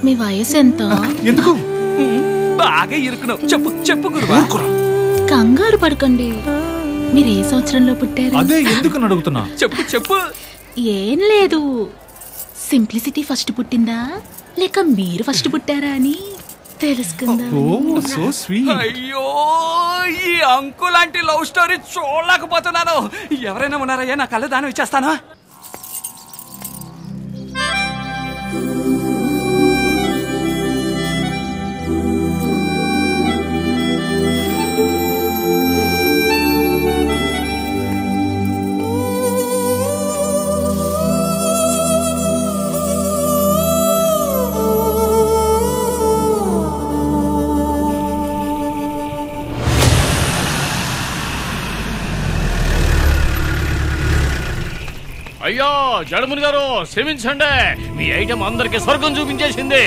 మీ వయసు ఎంత? ఎందుకు బాగా ఇరుకున్నావు. చెప్పు చెప్పు గురువా. కంగారు పడకండి. మీరు ఏ సంవత్సరంలో పుట్టారు? అదే ఎందుకు అడుగుతున్నా. చెప్పు చెప్పు. ఏం లేదు, సింప్లిసిటీ ఫస్ట్ పుట్టిందా లేక మీరు ఫస్ట్ పుట్టారా అని తెలుసుకుందాం. So sweet. అయ్యో, ఈ అంకుల్ లాంటి లవ్ స్టోరీ చూడలేకపోతున్నాను. ఎవరైనా ఉన్నారయ్యా, నా కళ్ళ దానం ఇచ్చేస్తాను. అయ్యో జడముని గారు, క్షమించండి, మీ ఐటమ్ అందరికి స్వర్గం చూపించేసింది.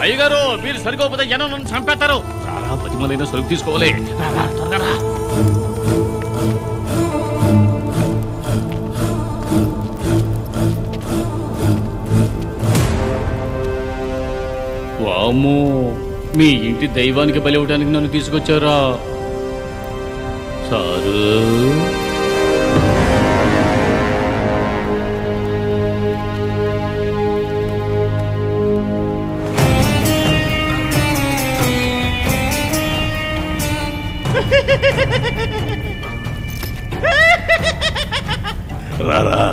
అయ్యగారు, మీరు సరిపోతే జనం నన్ను చంపేస్తారు. చాలా పతిమలైన సరుకు తీసుకోవాలి. త్వరగా. వామ్మో, మీ ఇంటి దైవానికి బలి ఇవ్వడానికి నన్ను తీసుకొచ్చారా సారు? రారా.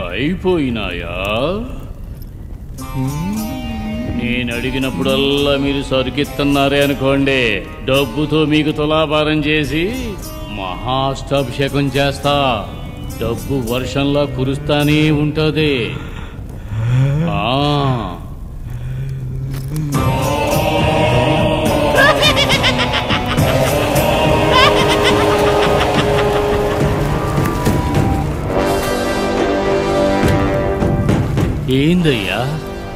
అయిపోయినాయా? నేను అడిగినప్పుడల్లా మీరు సరుకెత్తున్నారే అనుకోండి, డబ్బుతో మీకు తులాభారం చేసి మహాష్టాభిషేకం చేస్తా. డబ్బు వర్షంలా కురుస్తానే ఉంటది. ఏందయ్యా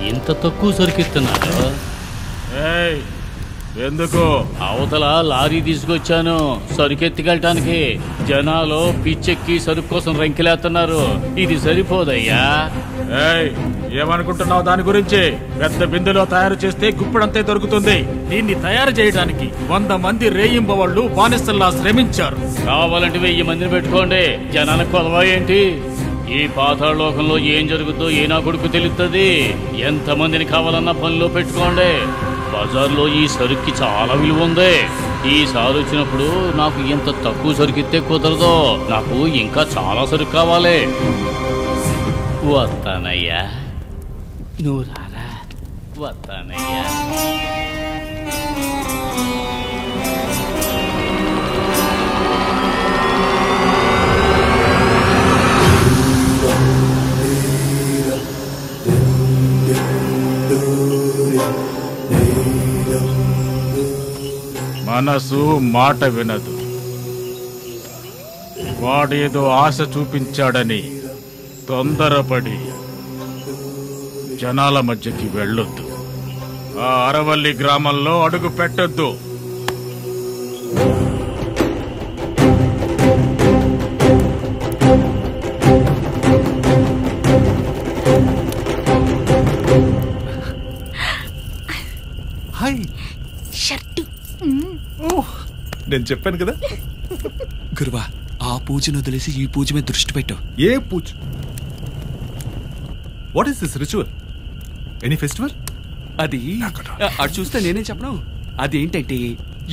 ఇంత తక్కువ సరుకెత్తున్నారు? ఎందుకు? అవతల లారీ తీసుకొచ్చాను సరుకెత్తికెళ్ళటానికి. జనాలు పిచ్చెక్కి సరుకు కోసం రంకిలేస్తున్నారు. ఇది సరిపోదయ్యా. ఏమనుకుంటున్నావు దాని గురించి? పెద్ద బిందెలో తయారు చేస్తే గుప్పెడంతే దొరుకుతుంది. దీన్ని తయారు చేయడానికి 100 మంది రేయింబవళ్ళు బానిసల్లా శ్రమించారు. కావాలంటే 1000 మందిని పెట్టుకోండి. జనానికి కొలవా ఏంటి? ఈ పాతాళ లోకంలో ఏం జరుగుతుందో ఏ నా కొడుకు తెలుస్తుంది. ఎంతమందిని కావాలన్నా పనిలో పెట్టుకోండి. బజార్లో ఈ సరుక్కి చాలా విలువ ఉంది. ఈసారి వచ్చినప్పుడు నాకు ఎంత తక్కువ సరుకిస్తే కుదరదో. నాకు ఇంకా చాలా సరుకు కావాలి. వస్తానయ్యా, నువ్వు రారా. వస్తానయ్యా. మనసు మాట వినదు. వాడేదో ఆశ చూపించాడని తొందరపడి జనాల మధ్యకి వెళ్ళొద్దు. ఆ అరవల్లి గ్రామంలో అడుగు పెట్టొద్దు. నేను చెప్పాను కదా గురువా, ఆ పూజను వదిలేసి ఈ పూజ మీద దృష్టి పెట్టు. ఏ పూజ? What is this ritual? Any festival? అది అటు చూస్తే నేనేం చెప్పను. అదేంటంటే,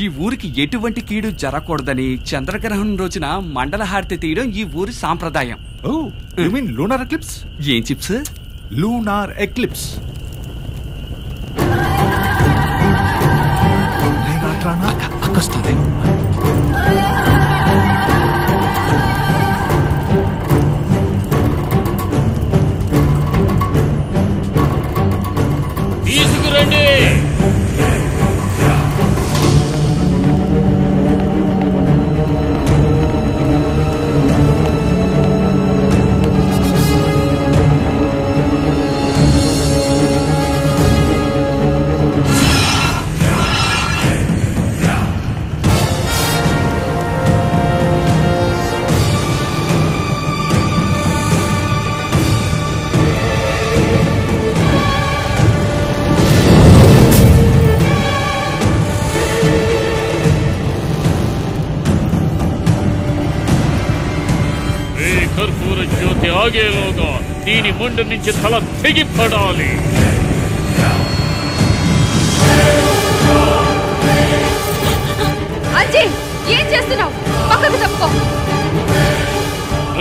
ఈ ఊరికి ఎటువంటి కీడు జరగకూడదని చంద్రగ్రహణం రోజున మండల హారతి తీయడం ఈ ఊరి సాంప్రదాయం. Oh, you mean lunar eclipse? ఏం చిప్స్? Lunar eclipse. అక్కొస్తుంది. కర్పూర జ్యోతి ఆగేలోగా దీని ముందు నుంచి తల తెగిపడాలి. ఏం చేస్తున్నావు? పక్కకు తప్పుకో.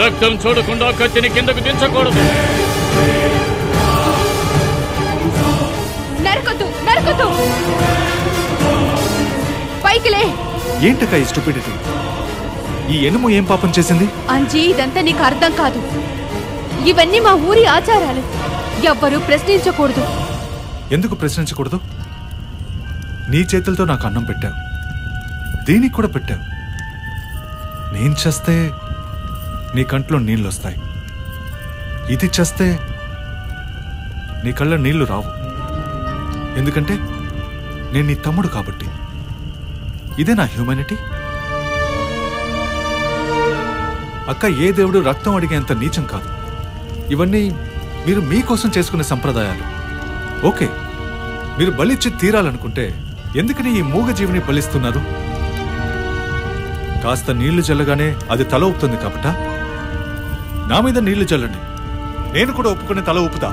రక్తం చూడకుండా కత్తిని కిందకు దించకూడదు. నరకొద్దు, నరకొద్దు. పైకిలే. ఏంటక్క ఈ స్టూపిడిటీ? ఈ ఎనుము ఏం పాపం చేసింది? అంజీ, ఇదంతా నీకు అర్థం కాదు. ఇవన్నీ మా ఊరి ఆచారాలు. ఎవ్వరూ ప్రశ్నించకూడదు. ఎందుకు ప్రశ్నించకూడదు? నీ చేతులతో నాకు అన్నం పెట్టావు, దీనికి కూడా పెట్టావు. నేను చేస్తే నీ కంట్లో నీళ్ళు వస్తాయి, ఇది చేస్తే నీ కళ్ళ నీళ్లు రావు. ఎందుకంటే నేను నీ తమ్ముడు కాబట్టి. ఇదే నా హ్యూమానిటీ. అక్క, ఏ దేవుడు రక్తం అడిగేంత నీచం కాదు. ఇవన్నీ మీరు మీకోసం చేసుకునే సంప్రదాయాలు. ఓకే, మీరు బలిచ్చి తీరాలనుకుంటే ఎందుకని ఈ మూగ జీవిని బలిస్తున్నారు? కాస్త నీళ్లు చల్లగానే అది తల ఊపుతుంది కాబట్టా? నా మీద నీళ్లు చల్లండి, నేను కూడా ఒప్పుకునే తల ఊపుతా.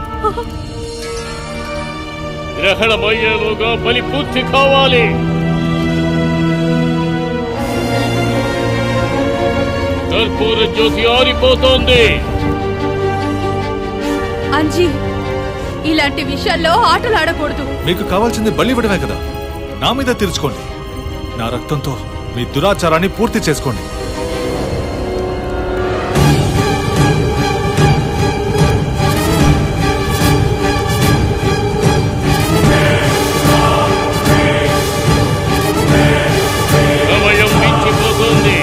గ్రహణమయ్యేలోగా బలి పూర్తి కావాలి. కర్పూర జ్యోతి ఆరిపోతోంది. అంజీ, ఇలాంటి విషయాల్లో ఆటలు ఆడకూడదు. మీకు కావాల్సింది బలి ఇవ్వడమే కదా, నా మీద తీర్చుకోండి. నా రక్తంతో మీ దురాచారాన్ని పూర్తి చేసుకోండి. సమయం మించిపోతుంది.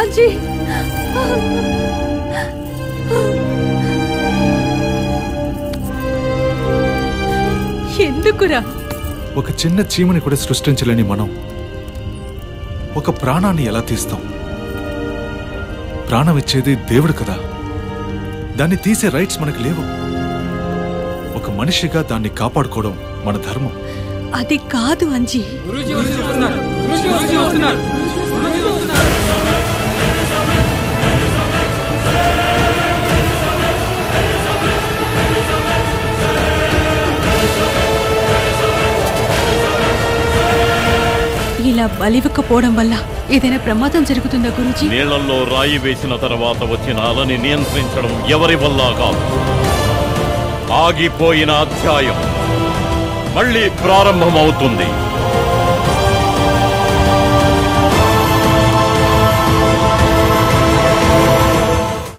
అంజీ, ఎందుకురా? ఒక చిన్న చీమని కూడా సృష్టించలేని మనం ఒక ప్రాణాన్ని ఎలా తీస్తాం? ప్రాణం ఇచ్చేది దేవుడు కదా, దాన్ని తీసే రైట్స్ మనకు లేవు. ఒక మనిషిగా దాన్ని కాపాడుకోవడం మన ధర్మం. అది కాదు అంజీ. ఇలా బలివ్వకపోవడం వల్ల ఏదైనా ప్రమాదం జరుగుతుందా గురూజీ? నీళ్లలో రాయి వేసిన తర్వాత వచ్చిన అలని నియంత్రించడం ఎవరి వల్ల కాదు. ఆగిపోయిన అధ్యాయం మళ్ళీ ప్రారంభమవుతుంది.